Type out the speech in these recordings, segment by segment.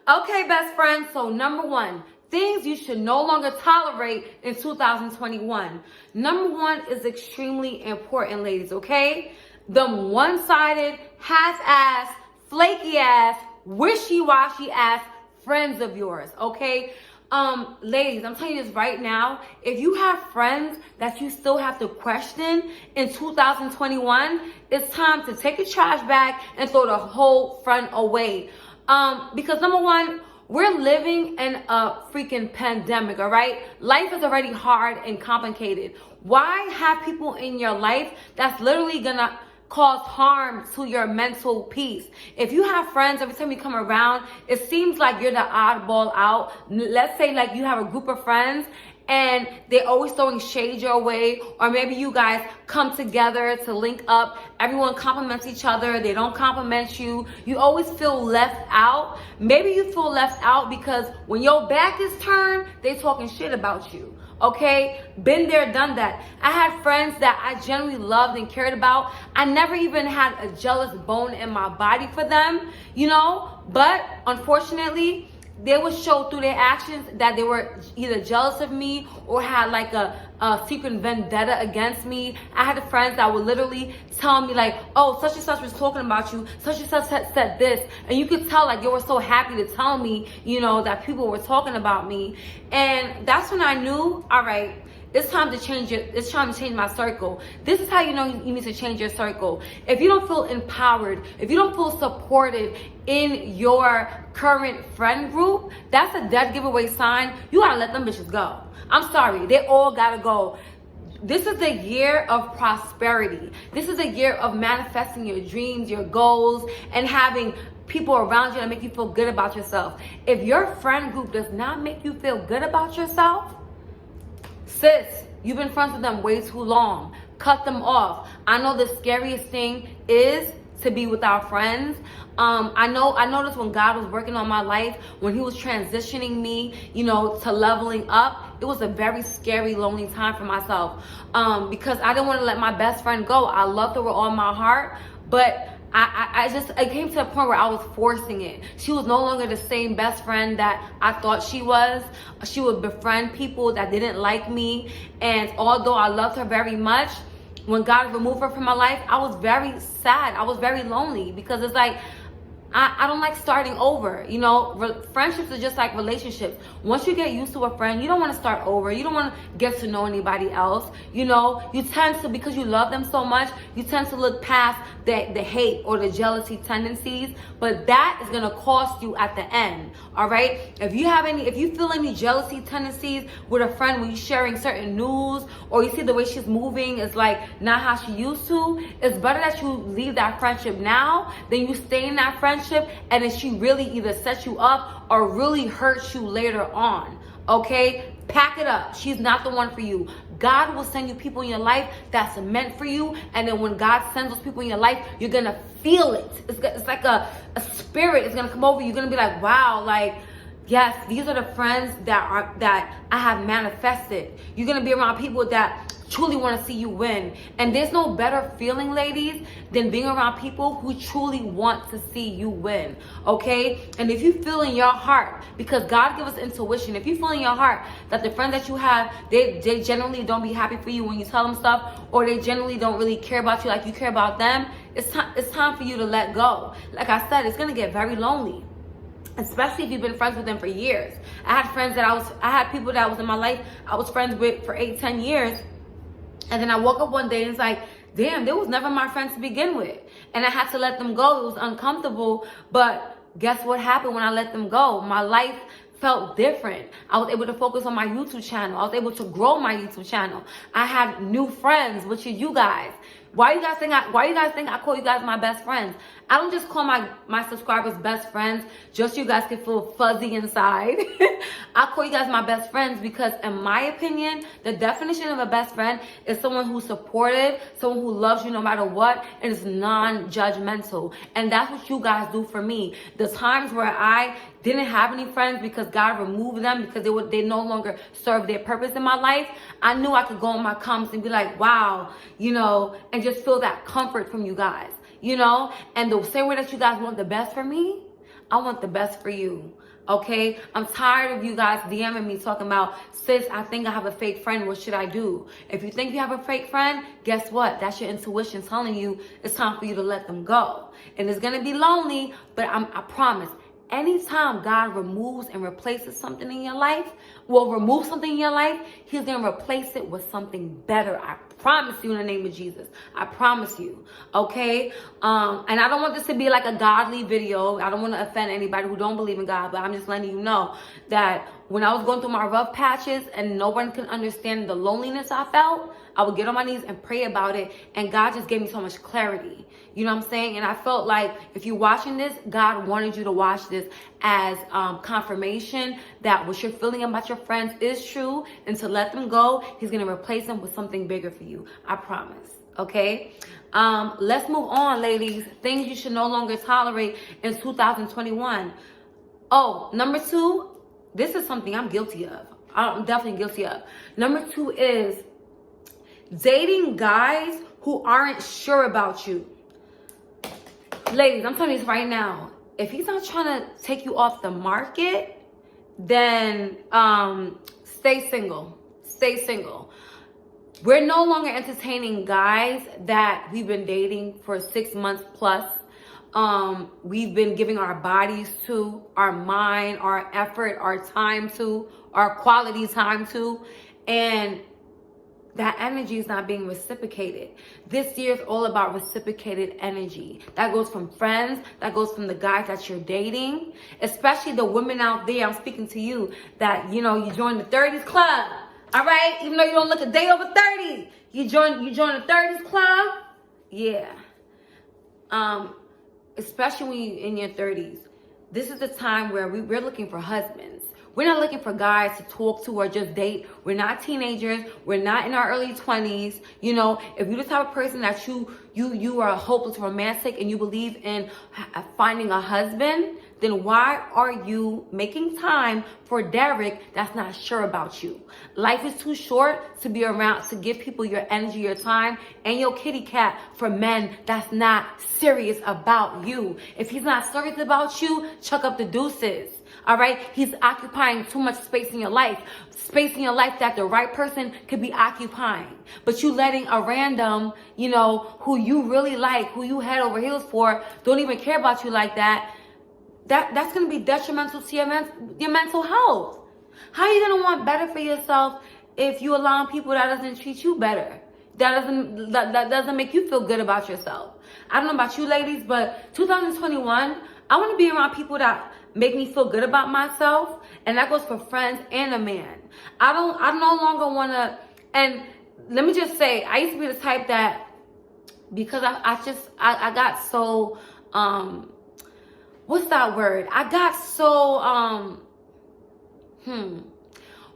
Okay, best friends, so number one, things you should no longer tolerate in 2021. Number one is extremely important, ladies, okay? Them one-sided, half-ass, flaky ass, wishy-washy ass friends of yours, okay? Ladies, I'm telling you this right now. If you have friends that you still have to question in 2021, it's time to take a trash bag and throw the whole friend away. Because number one, we're living in a freaking pandemic, all right? Life is already hard and complicated. Why have people in your life that's literally gonna cause harm to your mental peace? If you have friends, every time you come around, it seems like you're the oddball out. Let's say like you have a group of friends and they're always throwing shade your way, or maybe you guys come together to link up. Everyone compliments each other. They don't compliment you. You always feel left out. Maybe you feel left out because when your back is turned, they talking shit about you. Okay, been there, done that. I had friends that I genuinely loved and cared about. I never even had a jealous bone in my body for them, you know, but unfortunately, they would show through their actions that they were either jealous of me or had like a secret vendetta against me. I had friends that would literally tell me like, oh, such and such was talking about you, such and such said this, and you could tell like they were so happy to tell me, you know, that people were talking about me. And that's when I knew, all right, it's time to change it. It's time to change my circle. This is how you know you need to change your circle. If you don't feel empowered, if you don't feel supported in your current friend group, that's a dead giveaway sign. You gotta let them bitches go. I'm sorry, they all gotta go. This is a year of prosperity. This is a year of manifesting your dreams, your goals, and having people around you that make you feel good about yourself. If your friend group does not make you feel good about yourself, sis, you've been friends with them way too long. Cut them off. I know the scariest thing is to be with our friends. I noticed when God was working on my life, when he was transitioning me, you know, to leveling up, it was a very scary, lonely time for myself. Because I didn't want to let my best friend go. I loved her with all my heart, but I came to a point where I was forcing it. She was no longer the same best friend that I thought she was. She would befriend people that didn't like me. And although I loved her very much, when God removed her from my life, I was very sad. I was very lonely because it's like, I don't like starting over. You know, friendships are just like relationships. Once you get used to a friend, you don't want to start over. You don't want to get to know anybody else. You know, you tend to, because you love them so much, you tend to look past the hate or the jealousy tendencies. But that is going to cost you at the end. All right. If you feel any jealousy tendencies with a friend when you're sharing certain news, or you see the way she's moving is like not how she used to, it's better that you leave that friendship now than you stay in that friendship and then she really either sets you up or really hurts you later on. Okay, pack it up. She's not the one for you. God will send you people in your life that's meant for you, and then when God sends those people in your life, you're gonna feel it. It's like a spirit. It's gonna come over you. You're gonna be like, wow, like, yes, these are the friends that I have manifested. You're gonna be around people that truly want to see you win. And there's no better feeling, ladies, than being around people who truly want to see you win. Okay? And if you feel in your heart, because God gives us intuition, if you feel in your heart that the friends that you have, they generally don't be happy for you when you tell them stuff, or they generally don't really care about you like you care about them, it's time for you to let go. Like I said, it's gonna get very lonely, especially if you've been friends with them for years. I had people that was in my life I was friends with for 8-10 years. And then I woke up one day and it's like, damn, they was never my friends to begin with. And I had to let them go. It was uncomfortable. But guess what happened when I let them go? My life felt different. I was able to focus on my YouTube channel. I was able to grow my YouTube channel. I had new friends, which are you guys. Why you guys think I call you guys my best friends? I don't just call my subscribers best friends just so you guys can feel fuzzy inside. I call you guys my best friends because, in my opinion, the definition of a best friend is someone who's supportive, someone who loves you no matter what, and is non-judgmental. And that's what you guys do for me. The times where I didn't have any friends because God removed them because they no longer serve their purpose in my life, I knew I could go on my comments and be like, wow, you know, and just feel that comfort from you guys, you know. And the same way that you guys want the best for me, I want the best for you. Okay, I'm tired of you guys DMing me talking about, sis, I think I have a fake friend. What should I do? If you think you have a fake friend, guess what? That's your intuition telling you it's time for you to let them go. And it's going to be lonely, but I promise, anytime God removes and replaces something in your life, remove something in your life, he's going to replace it with something better. I promise you in the name of Jesus. I promise you. Okay? And I don't want this to be like a godly video. I don't want to offend anybody who don't believe in God, but I'm just letting you know that when I was going through my rough patches and no one can understand the loneliness I felt, I would get on my knees and pray about it, and God just gave me so much clarity. You know what I'm saying? And I felt like if you're watching this, God wanted you to watch this as confirmation that what you're feeling about your friends is true, and to let them go, he's going to replace them with something bigger for you. I promise. Okay? Let's move on, ladies. Things you should no longer tolerate in 2021. Oh, number 2, this is something I'm guilty of. I'm definitely guilty of. Number 2 is dating guys who aren't sure about you. Ladies, I'm telling you this right now. If he's not trying to take you off the market, then stay single. Stay single. We're no longer entertaining guys that we've been dating for 6 months plus. We've been giving our bodies to, our mind, our effort, our time to, our quality time to, and that energy is not being reciprocated. This year is all about reciprocated energy. That goes from friends, that goes from the guys that you're dating, especially the women out there. I'm speaking to you that, you joined the 30s club. All right? Even though you don't look a day over 30, you join the 30s club. Yeah. Especially when you're in your 30s. This is the time where we're looking for husbands. We're not looking for guys to talk to or just date. We're not teenagers. We're not in our early 20s. If you're the type of person that you are a hopeless romantic and you believe in finding a husband, then why are you making time for Derek that's not sure about you? Life is too short to be around to give people your energy, your time, and your kitty cat for men that's not serious about you. If he's not serious about you, chuck up the deuces. All right? He's occupying too much space in your life. Space in your life that the right person could be occupying. But you letting a random, who you really like, who you head over heels for, don't even care about you like that. That's going to be detrimental to your mental health. How are you going to want better for yourself if you allow people that doesn't treat you better? That doesn't make you feel good about yourself. I don't know about you ladies, but 2021, I want to be around people that make me feel good about myself, and that goes for friends and a man. I no longer want to, and let me just say, I used to be the type that, because I got so, what's that word? I got so,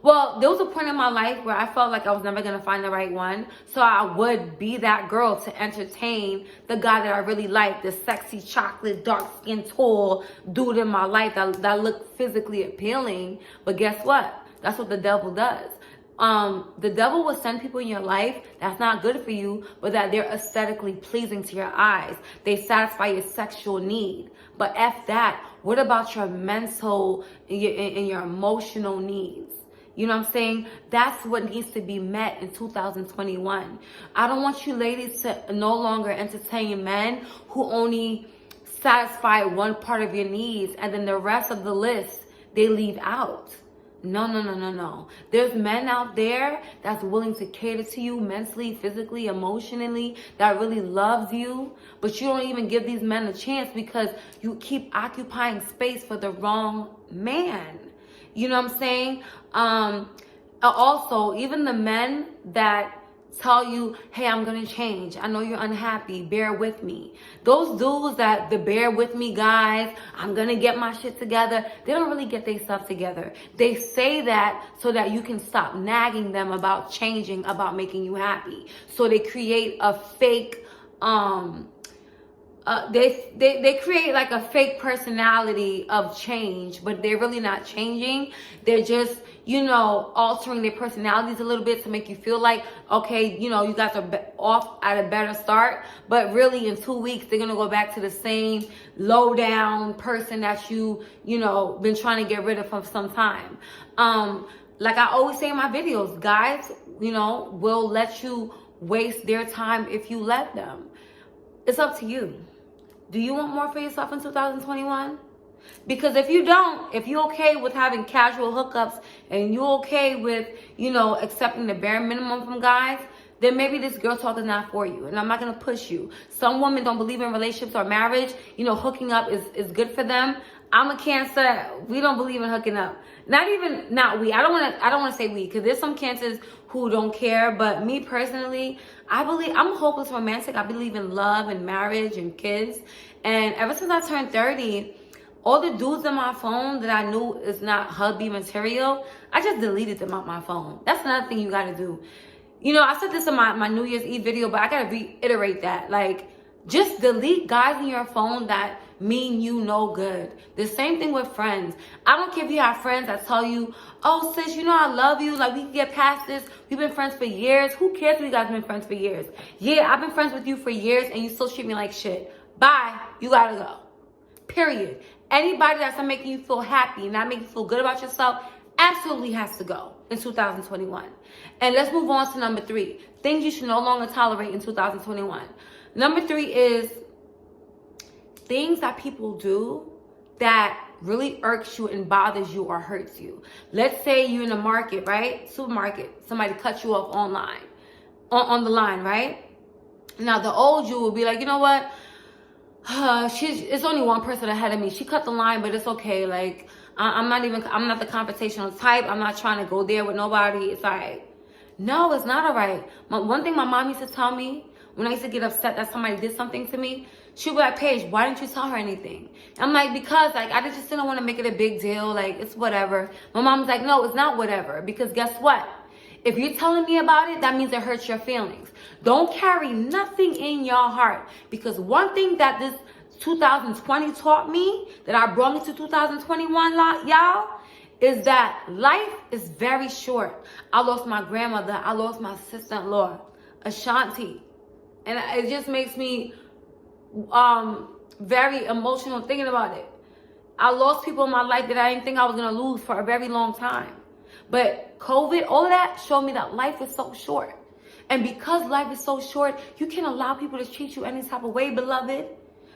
well, there was a point in my life where I felt like I was never going to find the right one. So I would be that girl to entertain the guy that I really like, the sexy, chocolate, dark-skinned, tall dude in my life that looked physically appealing. But guess what? That's what the devil does. The devil will send people in your life that's not good for you, but that they're aesthetically pleasing to your eyes. They satisfy your sexual need. But F that. What about your mental and your emotional needs? You know what I'm saying? That's what needs to be met in 2021. I don't want you ladies to no longer entertain men who only satisfy one part of your needs and then the rest of the list they leave out. No. There's men out there that's willing to cater to you mentally, physically, emotionally, that really loves you. But you don't even give these men a chance because you keep occupying space for the wrong man. You know what I'm saying? Also, even the men that tell you, hey, I'm going to change. I know you're unhappy. Bear with me. Those dudes that the bear with me guys, I'm going to get my shit together. They don't really get their stuff together. They say that so that you can stop nagging them about changing, about making you happy. So they create a fake, they create like a fake personality of change, but they're really not changing. They're just, altering their personalities a little bit to make you feel like, okay, you guys are off at a better start. But really in 2 weeks, they're going to go back to the same low down person that been trying to get rid of for some time. Like I always say in my videos, guys, will let you waste their time if you let them. It's up to you. Do you want more for yourself in 2021? Because if you don't, if you're okay with having casual hookups and you're okay with, accepting the bare minimum from guys, then maybe this girl talk is not for you. And I'm not going to push you. Some women don't believe in relationships or marriage. Hooking up is good for them. I'm a Cancer. We don't believe in hooking up. Not we. I don't want to say we, because there's some Cancers who don't care. But me personally, I'm a hopeless romantic. I believe in love and marriage and kids. And ever since I turned 30, all the dudes on my phone that I knew is not hubby material, I just deleted them off my phone. That's another thing you got to do. I said this in my New Year's Eve video, but I got to reiterate that. Like, just delete guys in your phone that mean you no good. The same thing with friends. I don't care if you have friends that tell you, oh, sis, I love you. Like, we can get past this. We've been friends for years. Who cares if you guys have been friends for years? Yeah, I've been friends with you for years, and you still treat me like shit. Bye. You got to go. Period. Anybody that's not making you feel happy, not making you feel good about yourself, absolutely has to go in 2021. And let's move on to number 3. Things you should no longer tolerate in 2021. Number 3 is things that people do that really irks you and bothers you or hurts you. Let's say you're in a market, right? Supermarket. Somebody cut you off online, on the line, right? Now, the old you will be like, you know what? It's only one person ahead of me. She cut the line, but it's okay. Like, I'm not the confrontational type. I'm not trying to go there with nobody. It's all right. No, it's not all right. One thing my mom used to tell me when I used to get upset that somebody did something to me, she'd be like, Paige, why didn't you tell her anything? I'm like, because I just didn't want to make it a big deal. Like, it's whatever. My mom was like, no, it's not whatever. Because guess what? If you're telling me about it, that means it hurts your feelings. Don't carry nothing in your heart. Because one thing that this 2020 taught me, that I brought me to 2021, y'all, is that life is very short. I lost my grandmother. I lost my sister-in-law, Ashanti. And it just makes me very emotional thinking about it. I lost people in my life that I didn't think I was going to lose for a very long time. But COVID, all of that showed me that life is so short. And because life is so short, you can't allow people to treat you any type of way, beloved.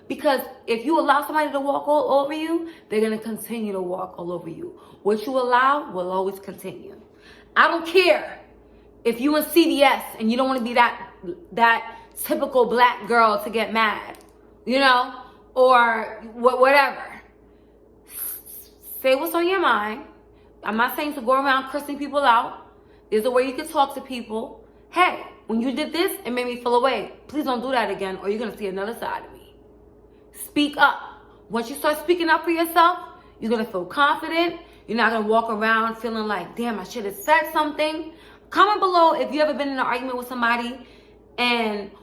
Because if you allow somebody to walk all over you, they're going to continue to walk all over you. What you allow will always continue. I don't care if you in CVS and you don't want to be that typical black girl to get mad, or whatever. Say what's on your mind. I'm not saying to go around cursing people out. There's a way you can talk to people. Hey, when you did this, it made me feel away. Please don't do that again, or you're going to see another side of me. Speak up. Once you start speaking up for yourself, you're going to feel confident. You're not going to walk around feeling like, damn, I should have said something. Comment below if you ever been in an argument with somebody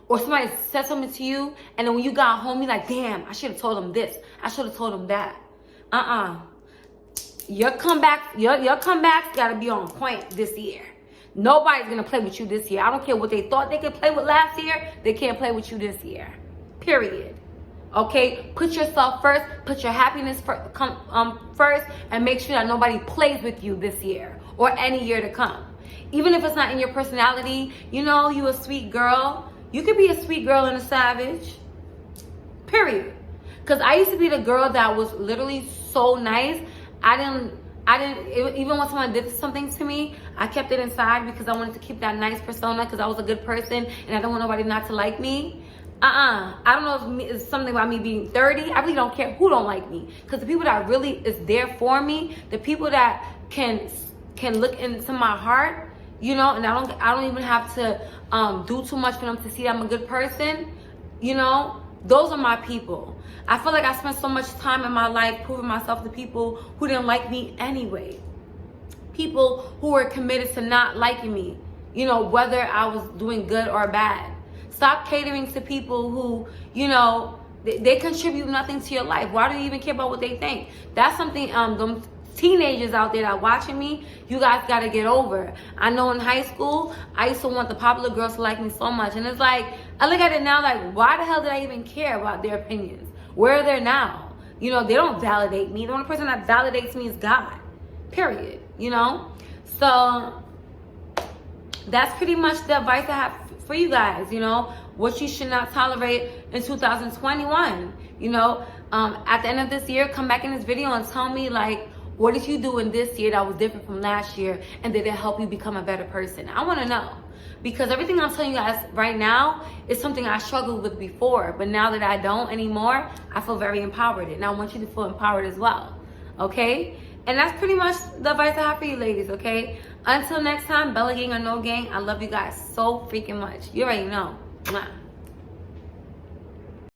or somebody said something to you, and then when you got home, you're like, damn, I should have told them this. I should have told them that. Your comebacks got to be on point this year. Nobody's going to play with you this year. I don't care what they thought they could play with last year. They can't play with you this year. Period. Okay? Put yourself first. Put your happiness first. And make sure that nobody plays with you this year or any year to come. Even if it's not in your personality, you a sweet girl. You could be a sweet girl and a savage. Period. Because I used to be the girl that was literally so nice. I didn't, even when someone did something to me, I kept it inside because I wanted to keep that nice persona because I was a good person and I don't want nobody not to like me. I don't know if it's something about me being 30. I really don't care who don't like me. Because the people that really is there for me, the people that can look into my heart, and I don't even have to do too much for them to see I'm a good person, those are my people. I feel like I spent so much time in my life proving myself to people who didn't like me anyway. People who were committed to not liking me, whether I was doing good or bad. Stop catering to people who, They contribute nothing to your life. Why do you even care about what they think? That's something them teenagers out there that are watching me, you guys gotta get over. I know in high school, I used to want the popular girls to like me so much. And it's like, I look at it now like, why the hell did I even care about their opinions? Where are they now? You know, they don't validate me. The only person that validates me is God. Period. You know? So that's pretty much the advice I have for you guys, you know, what you should not tolerate in 2021. You know, at the end of this year, come back in this video and tell me, like, what did you do in this year that was different from last year, and did it help you become a better person? I want to know, because everything I'm telling you guys right now is something I struggled with before, but now that I don't anymore, I feel very empowered, and I want you to feel empowered as well, okay? And that's pretty much the advice I have for you ladies, okay? Until next time, Bella Gang or no gang, I love you guys so freaking much. You already know. Mwah.